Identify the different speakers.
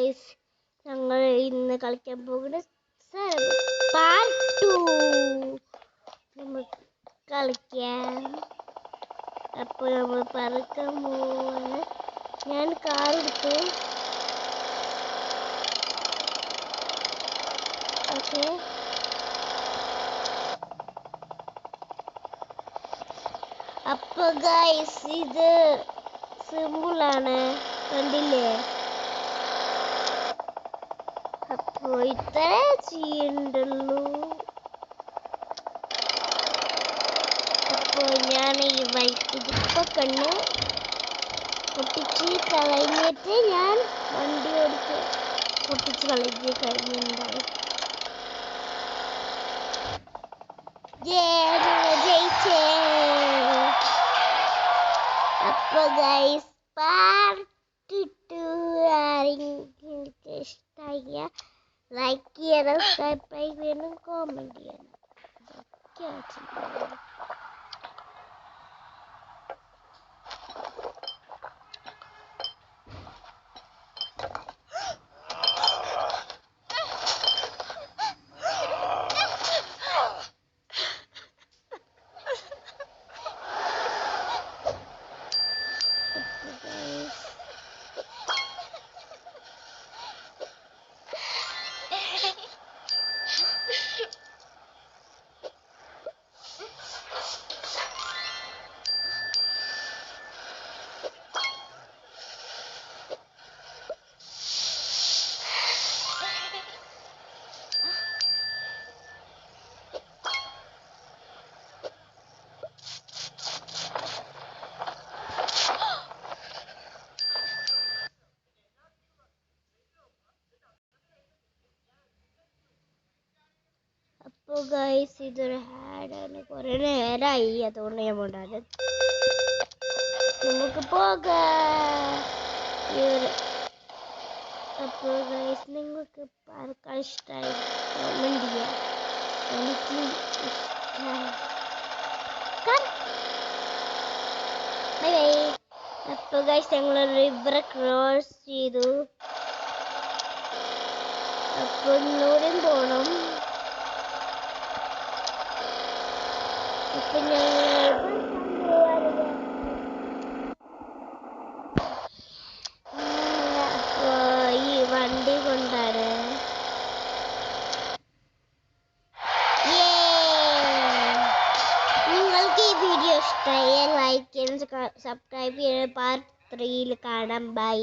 Speaker 1: Guys, ഞങ്ങൾ ഇന്ന് കളിക്കാൻ പോകുന്ന പാർട്ട് 2 നമുക്ക് കളിക്കാം. അപ്പോൾ നമ്മൾ പറക്കാൻ പോവാണ്. ഞാൻ കാർ എടുത്തു. ഓക്കെ, അപ്പോൾ ഗൈസ് ഇത് സിമ്പിളാണ്, കണ്ടില്ലേ? അപ്പോൾ ഇത്ര ചെയ്യണ്ടുള്ളൂ. അപ്പോൾ ഞാൻ ഇതിപ്പോൾ കണ്ണ് പൊട്ടിച്ച് കളഞ്ഞിട്ട് ഞാൻ വണ്ടി ഓടിച്ച് പൊട്ടിച്ച് കഴിഞ്ഞിട്ടുണ്ടായി. ജയിച്ചേ. അപ്പോൾ ഗൈസ് പാർട്ട് 2 ആരെങ്കിലും ഇഷ്ടമായ ലൈക്ക് ചെയ്യണം, സബ്സ്ക്രൈബ് ചെയ്യണം, കോമെന്റ് ചെയ്യണം. അപ്പോൾ ഗൈസ് ഇതൊരു ഹാഡാണ്, കുറേ നേരമായി, അതുകൊണ്ട് ഞാൻ കൊണ്ടാണ്. നമുക്ക് പോകാം. അപ്പോൾ ഗൈസ് നിങ്ങൾക്ക് പാർക്കാൻ ഇഷ്ടമായി കമന്റ് ചെയ്യാം. എനിക്ക് ഇഷ്ടമായി. Bye bye. അപ്പോൾ ഗൈസ് ഞങ്ങൾ റിവർ ക്രോസ് ചെയ്തു. അപ്പോൾ ഒന്നുകൂടെയും പോകണം. അപ്പോൾ ഈ വണ്ടി കൊണ്ടാണ്. നിങ്ങൾക്ക് ഈ വീഡിയോ ഇഷ്ടമായ ലൈക്ക് ചെയ്യാനും സബ്സ്ക്രൈബ് ചെയ്യാനും പാർട്ട് 3 കാണാം. ബൈ.